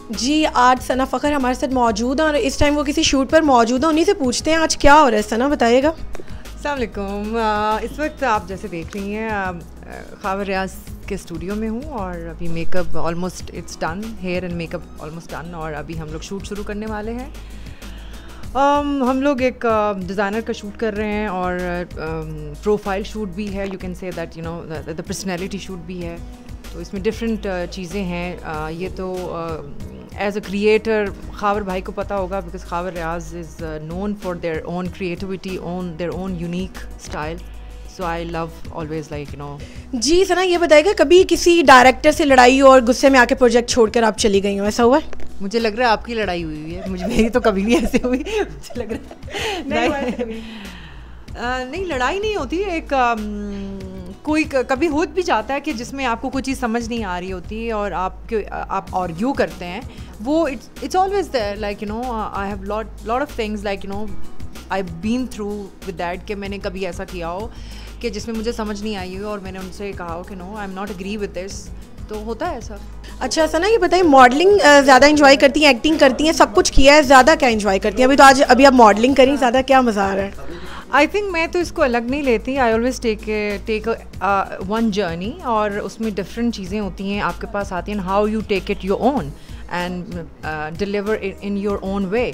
जी आज सना फ़खर हमारे साथ मौजूद हैं और इस टाइम वो किसी शूट पर मौजूद हैं, उन्हीं से पूछते हैं आज क्या हो रहा है। सना बताइएगा। अस्सलाम वालेकुम। इस वक्त आप जैसे देख रही हैं ख़ावर रियाज के स्टूडियो में हूँ और अभी makeup almost it's done, hair and makeup almost done और अभी हम लोग शूट शुरू करने वाले हैं। हम लोग एक डिज़ाइनर का शूट कर रहे हैं और प्रोफाइल शूट भी है, you can say that you know the personality shoot भी है। तो इसमें डिफरेंट चीज़ें हैं। ये तो एज अ क्रिएटर ख़ावर भाई को पता होगा because Khawar Riaz is known for their own creativity, their own unique style. So I love always like you know. जी सना ये बताइएगा, कभी किसी डायरेक्टर से लड़ाई और गुस्से में आके प्रोजेक्ट छोड़कर आप चली गई हो, ऐसा हुआ है? मुझे लग रहा है आपकी लड़ाई हुई है, मुझे मेरी तो कभी नहीं ऐसे हुई। मुझे लग रहा है नहीं लड़ाई नहीं होती। एक कोई कभी हो भी जाता है कि जिसमें आपको कोई चीज़ समझ नहीं आ रही होती और आप आर्ग्यू करते हैं। वो it's always there like you know I have lot of things like you know I been through with that कि मैंने कभी ऐसा किया हो कि जिसमें मुझे समझ नहीं आई हो और मैंने उनसे कहा हो कि no I am not agree with this. तो होता है ऐसा। अच्छा सना ये बताइए, मॉडलिंग ज़्यादा एंजॉय करती हैं, एक्टिंग करती हैं, सब कुछ किया है, ज़्यादा क्या एंजॉय करती हैं? अभी आप मॉडलिंग करें, ज़्यादा क्या मज़ा आ रहा है? आई थिंक मैं तो इसको अलग नहीं लेती। I always take one journey और उसमें डिफरेंट चीज़ें होती हैं आपके पास आती हैं। How you take it your own and deliver in your own way.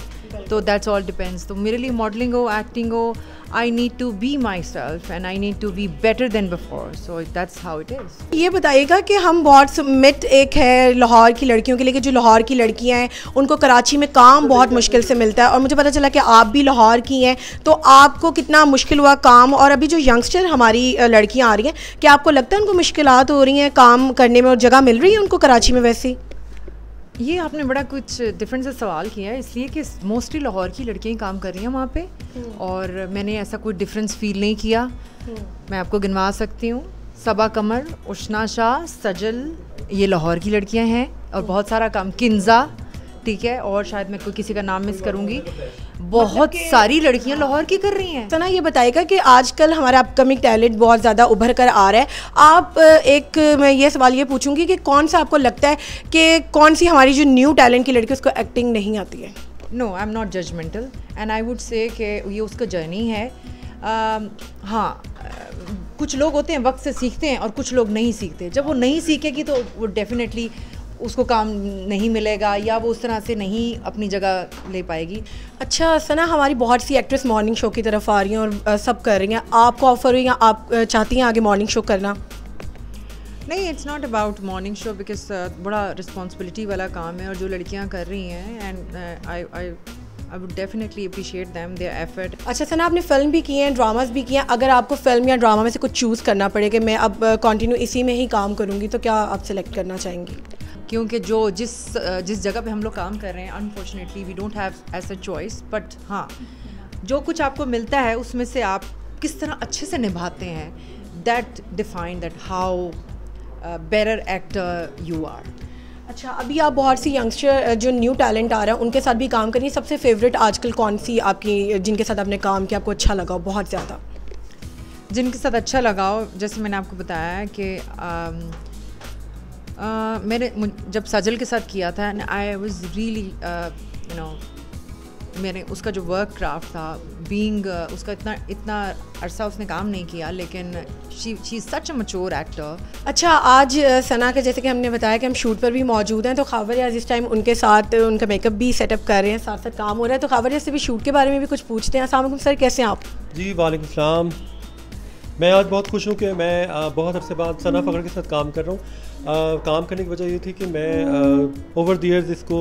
तो दैट्स ऑल डिपेंड्स। तो मेरे लिए मॉडलिंग हो, एक्टिंग हो, I need to be myself and I need to be better than before. So that's how it is. ये बताइएगा कि हम बहुत मिथ एक है लाहौर की लड़कियों के लिए कि जो लाहौर की लड़कियां हैं उनको कराची में काम बहुत मुश्किल से मिलता है, और मुझे पता चला कि आप भी लाहौर की हैं, तो आपको कितना मुश्किल हुआ काम? और अभी जो यंगस्टर हमारी लड़कियां आ रही हैं, क्या आपको लगता है उनको मुश्किलात हो रही हैं काम करने में और जगह मिल रही है उनको कराची में? वैसे ये आपने बड़ा कुछ डिफरेंट से सवाल किया है, इसलिए कि मोस्टली लाहौर की लड़कियां ही काम कर रही हैं वहाँ पे और मैंने ऐसा कोई डिफरेंस फील नहीं किया। मैं आपको गिनवा सकती हूँ, सबा कमर, उशना शाह, सजल, ये लाहौर की लड़कियां हैं और बहुत सारा काम, किंजा, ठीक है, और शायद मैं कोई किसी का नाम मिस करूँगी, बहुत सारी लड़कियां लाहौर की कर रही हैं। सना ये बताएगा कि आजकल हमारा अपकमिंग टैलेंट बहुत ज़्यादा उभर कर आ रहा है। आप मैं ये सवाल ये पूछूंगी कि कौन सा आपको लगता है कि कौन सी हमारी जो न्यू टैलेंट की लड़की उसको एक्टिंग नहीं आती है? No I am not judgemental and I would say कि ये उसका जर्नी है। हाँ, कुछ लोग होते हैं वक्त से सीखते हैं और कुछ लोग नहीं सीखते। जब वो नहीं सीखेगी तो वो डेफिनेटली उसको काम नहीं मिलेगा या वो उस तरह से नहीं अपनी जगह ले पाएगी। अच्छा सना, हमारी बहुत सी एक्ट्रेस मॉर्निंग शो की तरफ आ रही हैं और सब कर रही हैं, आपको ऑफर हुई या आप चाहती हैं आगे मॉर्निंग शो करना? नहीं, it's not about morning show because बड़ा रिस्पॉन्सिबिलिटी वाला काम है और जो लड़कियां कर रही हैं and I would definitely appreciate them their effort. अच्छा सना, आपने फिल्म भी की हैं, ड्रामास भी किए हैं, अगर आपको फिल्म या ड्रामा में से कुछ चूज़ करना पड़े कि मैं अब कंटिन्यू इसी में ही काम करूँगी, तो क्या आप सिलेक्ट करना चाहेंगी? क्योंकि जो जिस जगह पे हम लोग काम कर रहे हैं unfortunately we don't have as a choice, but हाँ जो कुछ आपको मिलता है उसमें से आप किस तरह अच्छे से निभाते हैं, that define that how better actor you are. अच्छा, अभी आप बहुत सी यंगस्टर जो न्यू टैलेंट आ रहा है उनके साथ भी काम करिए, सबसे फेवरेट आजकल कौन सी आपकी जिनके साथ आपने काम किया आपको अच्छा लगा बहुत ज़्यादा? जिनके साथ अच्छा लगा हो, जैसे मैंने आपको बताया है कि मैंने जब सजल के साथ किया था and I was really you know, मैंने उसका जो वर्क क्राफ्ट था बीइंग उसका इतना अरसा उसने काम नहीं किया, लेकिन she is such a mature actor. अच्छा, आज सना के जैसे कि हमने बताया कि हम शूट पर भी मौजूद हैं, तो ख़ावर रियाज इस टाइम उनके साथ उनका मेकअप भी सेटअप कर रहे हैं, साथ साथ काम हो रहा है, तो ख़ावर रियाज से भी शूट के बारे में भी कुछ पूछते हैं। अस्सलाम वालेकुम सर, कैसे हैं आप? जी वालेकुम सलाम। मैं आज बहुत खुश हूँ कि मैं बहुत अरसे बाद सना फ़खर के साथ काम कर रहा हूँ। काम करने की वजह ये थी कि मैं ओवर द ईयर्स इसको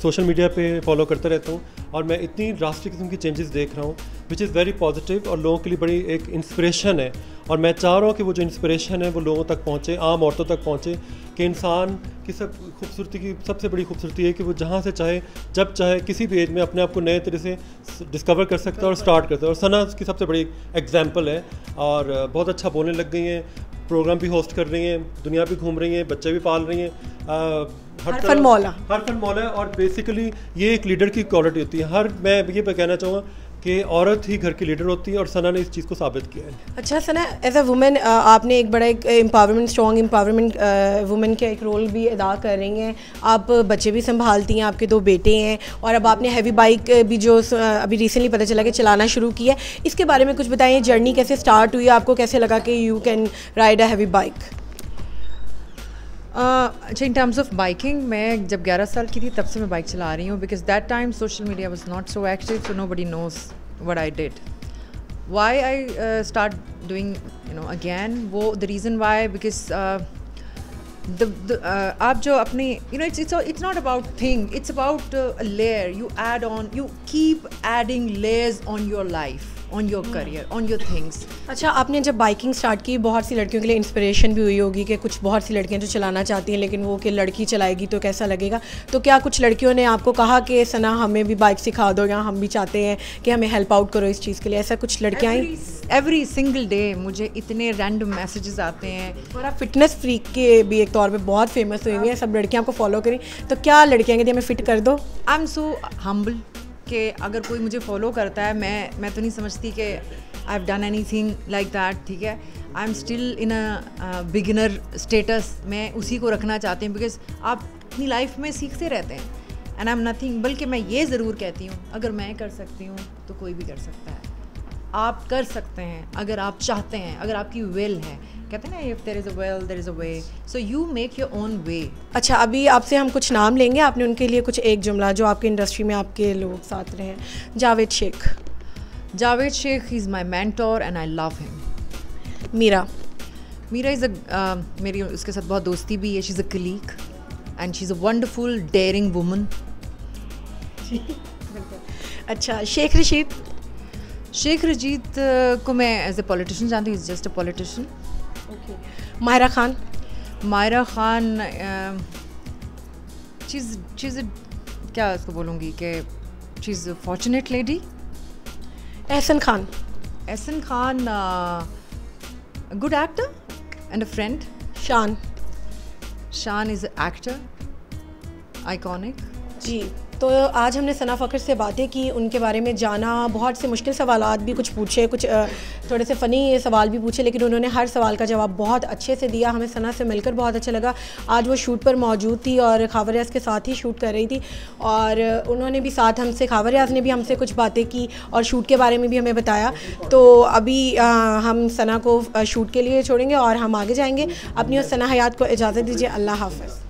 सोशल मीडिया पे फॉलो करता रहता हूँ और मैं इतनी ड्रास्टिक किस्म की चेंजेस देख रहा हूँ विच इज़ वेरी पॉजिटिव और लोगों के लिए बड़ी एक इंस्पिरेशन है। और मैं चाह रहा हूँ कि वो जो इंस्पिरेशन है वो लोगों तक पहुँचे, आम औरतों तक पहुँचे, कि इंसान की सब खूबसूरती की सबसे बड़ी खूबसूरती है कि वो जहाँ से चाहे जब चाहे किसी भी एज में अपने आप को नए तरह से डिस्कवर कर सकता है और स्टार्ट करता है। और सना की सबसे बड़ी एग्जाम्पल है और बहुत अच्छा बोलने लग गई हैं, प्रोग्राम भी होस्ट कर रही हैं, दुनिया भी घूम रही हैं, बच्चे भी पाल रही हैं, हर फन मौला है। और बेसिकली ये एक लीडर की क्वालिटी होती है। मैं ये कहना चाहूँगा कि औरत ही घर की लीडर होती है, और सना ने इस चीज़ को साबित किया है। अच्छा सना, एज अ वुमेन आपने एक बड़ा एक एम्पावरमेंट, स्ट्रॉन्ग एम्पावरमेंट वुमेन का एक रोल भी अदा कर रही हैं। आप बच्चे भी संभालती हैं, आपके 2 बेटे हैं, और अब आपने हैवी बाइक भी जो अभी रिसेंटली पता चला कि चलाना शुरू किया है। इसके बारे में कुछ बताइए, जर्नी कैसे स्टार्ट हुई, आपको कैसे लगा कि you can ride a heavy bike? अच्छा, इन टर्म्स ऑफ बाइकिंग, मैं जब 11 साल की थी तब से मैं बाइक चला रही हूँ, because that time social media was not so active, so nobody knows what I did, why I start doing again. वो द रीज़न व्हाई, बिकॉज आप जो अपनी it's not about thing, it's about a layer you add on, you keep adding layers on your life, on your career, on your things. अच्छा, आपने जब biking start की, बहुत सी लड़कियों के लिए इंस्पिरेशन भी हुई होगी कि कुछ बहुत सी लड़कियां जो चलाना चाहती हैं, लेकिन वो कि लड़की चलाएगी तो कैसा लगेगा। तो क्या कुछ लड़कियों ने आपको कहा कि सना हमें भी बाइक सिखा दो, या हम भी चाहते हैं कि हमें हेल्प आउट करो इस चीज़ के लिए, ऐसा कुछ लड़कियाँ आई? एवरी सिंगल डे मुझे इतने रैंडम मैसेजेस आते हैं। और आप फिटनेस फ्रीक के भी एक तौर पे बहुत फेमस हुई हुई हैं, सब लड़कियां आपको फॉलो करें, तो क्या लड़कियां कहती हैं हमें फिट कर दो? आई एम सो हम्बल कि अगर कोई मुझे फॉलो करता है, मैं तो नहीं समझती कि I have done anything like that, ठीक है। I am still in a beginner status, मैं उसी को रखना चाहती हूँ, बिकॉज आप अपनी लाइफ में सीखते रहते हैं, एंड आई एम नथिंग। बल्कि मैं ये ज़रूर कहती हूँ, अगर मैं कर सकती हूँ तो कोई भी कर सकता है। आप कर सकते हैं अगर आप चाहते हैं, अगर आपकी विल है। कहते हैं ना, if there is a will there is a way, so you make your own way. अच्छा, अभी आपसे हम कुछ नाम लेंगे, आपने उनके लिए कुछ एक जुमला जो आपके इंडस्ट्री में आपके लोग साथ रहे हैं। Javed Sheikh. Javed Sheikh is my mentor and I love him. Meera. Meera is a मेरी उसके साथ बहुत दोस्ती भी है। She is a colleague and she is a wonderful daring woman. अच्छा, शेख रशीद। शेख रशीद को मैं एज ए पॉलिटिशियन जानती हूँ, is just a politician. Mahira Khan. Mahira Khan चीज़ क्या उसको बोलूँगी कि she is a fortunate lady. Ahsan Khan. Ahsan Khan good actor and a friend. Shan. Shan is a actor, iconic. जी, तो आज हमने सना फ़खर से बातें की, उनके बारे में जाना, बहुत से मुश्किल सवालात भी कुछ पूछे, कुछ थोड़े से फ़नी सवाल भी पूछे, लेकिन उन्होंने हर सवाल का जवाब बहुत अच्छे से दिया। हमें सना से मिलकर बहुत अच्छा लगा। आज वो शूट पर मौजूद थी और ख़ावर रियाज़ के साथ ही शूट कर रही थी, और उन्होंने भी साथ हमसे, ख़ावर रियाज़ ने भी हमसे कुछ बातें की और शूट के बारे में भी हमें बताया। तो अभी हम सना को शूट के लिए छोड़ेंगे और हम आगे जाएँगे। अपनी और सना हयात को इजाज़त दीजिए। अल्लाह हाफ़िज़।